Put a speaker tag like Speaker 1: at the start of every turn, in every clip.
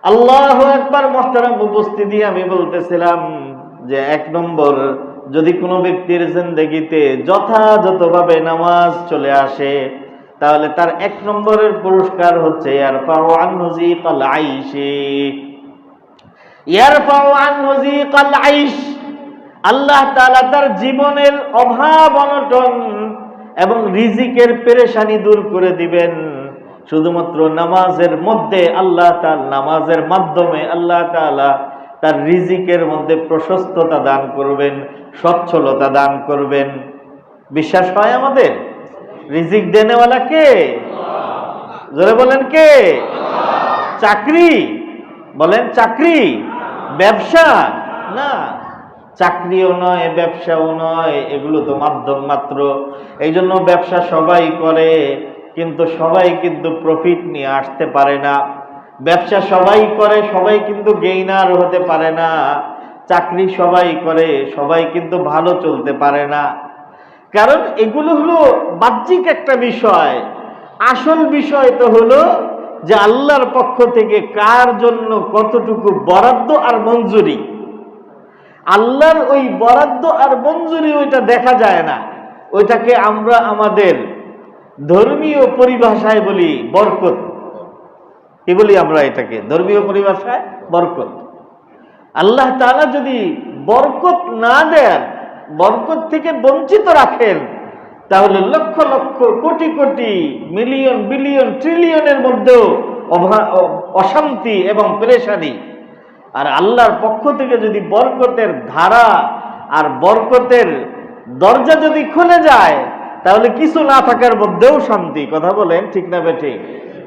Speaker 1: আল্লাহু আকবার। মুহতারাম উপস্থিতি, আমি বলতেছিলাম যে 1 নম্বর, যদি কোনো ব্যক্তির জিন্দেগিতে যথাযথভাবে নামাজ চলে আসে, তাহলে তার 1 নম্বরের পুরস্কার হচ্ছে ইয়ারফাউ আনহু যিকাল আইশি। ইয়ারফাউ আনহু যিকাল আইশ, আল্লাহ তাআলা তার জীবনের অভাব অনটন এবং রিজিকের পেরেশানি দূর করে দিবেন। শুধুমাত্র নামাজের মধ্যে আল্লাহ তাআলা, নামাজের মাধ্যমে আল্লাহ তাআলা তার রিজিকের মধ্যে প্রশস্ততা দান করবেন, সচ্ছলতা দান করবেন। বিশ্বাস হয় আমাদের? রিজিক দেনেওয়ালা কে? জোরে বলেন কে? চাকরি? বলেন চাকরি? ব্যবসা? না, চাকরিও নয়, ব্যবসাও নয়, এগুলো তো মাধ্যম মাত্র। এই জন্য ব্যবসা সবাই করে, কিন্তু সবাই কিন্তু প্রফিট নিয়ে আসতে পারে না। ব্যবসা সবাই করে, সবাই কিন্তু গেইনার হতে পারে না। চাকরি সবাই করে, সবাই কিন্তু ভালো চলতে পারে না। কারণ এগুলো হলো বাহ্যিক একটা বিষয়। আসল বিষয় তো হলো যে আল্লাহর পক্ষ থেকে কার জন্য কতটুকু বরাদ্দ আর মঞ্জুরি। আল্লাহর ওই বরাদ্দ আর মঞ্জুরি ওইটা দেখা যায় না, ওইটাকে আমরা আমাদের ধর্মীয় পরিভাষায় বলি বরকত। কি বলি আমরা এটাকে? ধর্মীয় পরিভাষায় বরকত। আল্লাহ তাআলা যদি বরকত না দেন, বরকত থেকে বঞ্চিত রাখেন, তাহলে লক্ষ লক্ষ কোটি কোটি মিলিয়ন বিলিয়ন ট্রিলিয়নের মধ্যেও অশান্তি এবং পেরেশানি। আর আল্লাহর পক্ষ থেকে যদি বরকতের ধারা আর বরকতের দরজা যদি খুলে যায়, তাহলে কিছু না থাকার মধ্যেও শান্তি। কথা বলেন ঠিক না বেঠিক?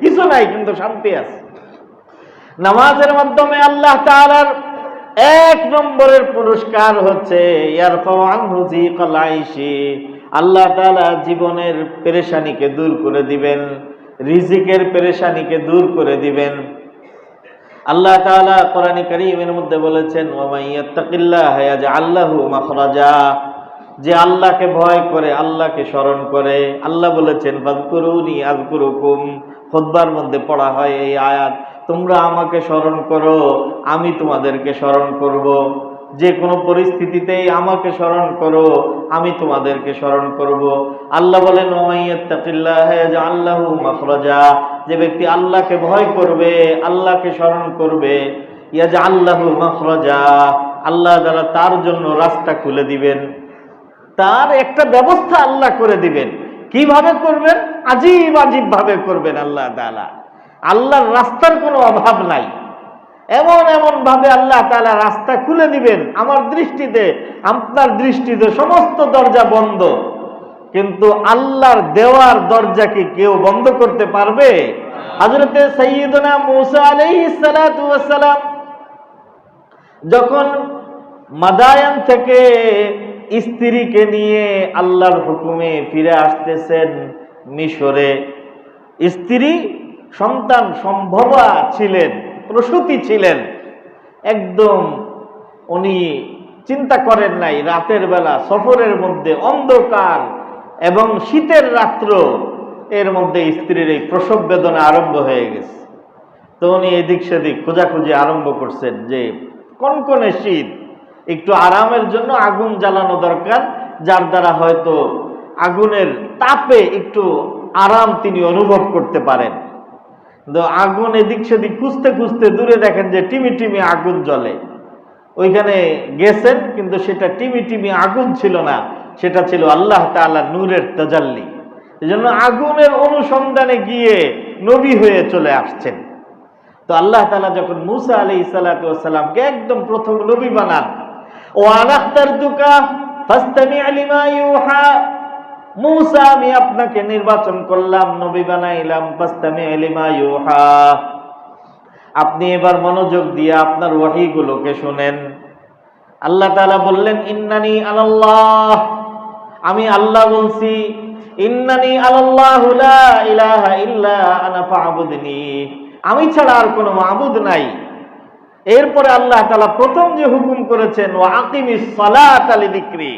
Speaker 1: কিছু নাই কিন্তু শান্তি আছে। নামাজের মাধ্যমে আল্লাহ তাআলার 1 নম্বরের পুরস্কার হচ্ছে ইয়ারফাউ আনহু যিকাল আইশি, আল্লাহ তাআলা জীবনের পেরেশানিকে দূর করে দিবেন, রিজিকের পেরেশানিকে দূর করে দিবেন। আল্লাহ তাআলা কোরআনে কারীমের মধ্যে বলেছেন, ওয়া মান ইয়াত্তাকিল্লাহা ইয়াজআল লাহু মাখরাজা, যে আল্লাহকে ভয় করে, আল্লাহকে স্মরণ করে। আল্লাহ বলেছেন ফাযকুরুনি আযকুরুকুম, খুতবার মধ্যে পড়া হয় এই আয়াত, তোমরা আমাকে স্মরণ করো, আমি তোমাদেরকে স্মরণ করব। যে কোনো পরিস্থিতিতেই আমাকে স্মরণ করো, আমি তোমাদেরকে স্মরণ করব। আল্লাহ বলেন ওয়া মান ইয়াত্তাকিল্লাহা ইয়াজআল লাহু মাখরাজা, যে ব্যক্তি আল্লাহকে ভয় করবে, আল্লাহকে স্মরণ করবে, ইয়াজআল লাহু মাখরাজা, আল্লাহ তাআলা তার জন্য রাস্তা খুলে দিবেন, তার একটা ব্যবস্থা আল্লাহ করে দিবেন। কিভাবে করবেন? আজীব আজীব ভাবে করবেন আল্লাহ তাআলা। আল্লাহর রাস্তার কোনো অভাব নাই। এমন এমন ভাবে আল্লাহ তাআলা রাস্তা খুলে দিবেন, আমার দৃষ্টিতে, আপনার দৃষ্টিতে সমস্ত দরজা বন্ধ, কিন্তু আল্লাহর দেওয়ার দরজা কি কেউ বন্ধ করতে পারবে? হযরতে সাইয়্যিদুনা মূসা আলাইহিস সালাতু ওয়াস সালাম যখন মাদায়ান থেকে স্ত্রীকে নিয়ে আল্লাহর হুকুমে ফিরে আসতেছেন মিশরে, স্ত্রী সন্তান সম্ভবা ছিলেন, প্রসূতি ছিলেন, একদম উনি চিন্তা করেন নাই, রাতের বেলা সফরের মধ্যে অন্ধকার এবং শীতের রাত্র, এর মধ্যে স্ত্রীর এই প্রসব বেদনা আরম্ভ হয়ে গেছে। তো উনি এদিক সেদিক খোঁজাখুঁজি আরম্ভ করছেন যে কনকনে শীত, একটু আরামের জন্য আগুন জ্বালানো দরকার, যার দ্বারা হয়তো আগুনের তাপে একটু আরাম তিনি অনুভব করতে পারেন। তো আগুন এদিক সেদিক খুঁজতে খুঁজতে দূরে দেখেন যে টিমি টিমি আগুন জ্বলে। ওইখানে গেছেন, কিন্তু সেটা টিমি টিমি আগুন ছিল না, সেটা ছিল আল্লাহ তাআলার নূরের তাজাল্লি। এজন্য আগুনের অনুসন্ধানে গিয়ে নবী হয়ে চলে আসছেন। তো আল্লাহ তাআলা যখন মূসা আলাইহিস সালাতু ওয়াস সালামকে একদম প্রথম নবী বানান, ওয়া আনাখতারতুকা ফাসতামি' লিমা ইউহা, মূসা আমি আপনাকে নির্বাচন করলাম, নবী বানাইলাম, ফাসতামি' লিমা ইউহা, আপনি এবার মনোযোগ দিয়ে আপনার ওয়াহীগুলোকে শুনেন। আল্লাহ তাআলা বললেন ইন্নানি আলাল্লাহ, আমি আল্লাহ বলছি, ইন্নানি আলাল্লাহু লা ইলাহা ইল্লা আনা ফা'বুদনি, আমি ছাড়া আর কোনো মাবুদ নাই। এরপরে আল্লাহ তাআলা প্রথম যে হুকুম করেছেন ওয়া আকিমিস সালাতা লিযিকরি,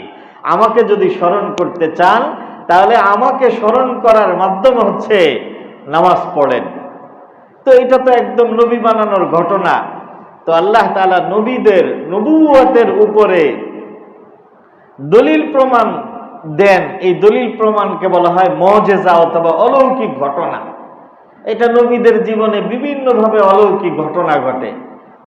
Speaker 1: আমাকে যদি স্মরণ করতে চান তাহলে আমাকে স্মরণ করার মাধ্যম হচ্ছে নামাজ পড়েন। তো এটা তো একদম নবী বানানোর ঘটনা। তো আল্লাহ তাআলা নবীদের নবুয়তের উপরে দলিল প্রমাণ দেন, এই দলিল প্রমাণকে বলা হয় মুজিজা অথবা অলৌকিক ঘটনা। এটা নবীদের জীবনে বিভিন্নভাবে অলৌকিক ঘটনা ঘটে।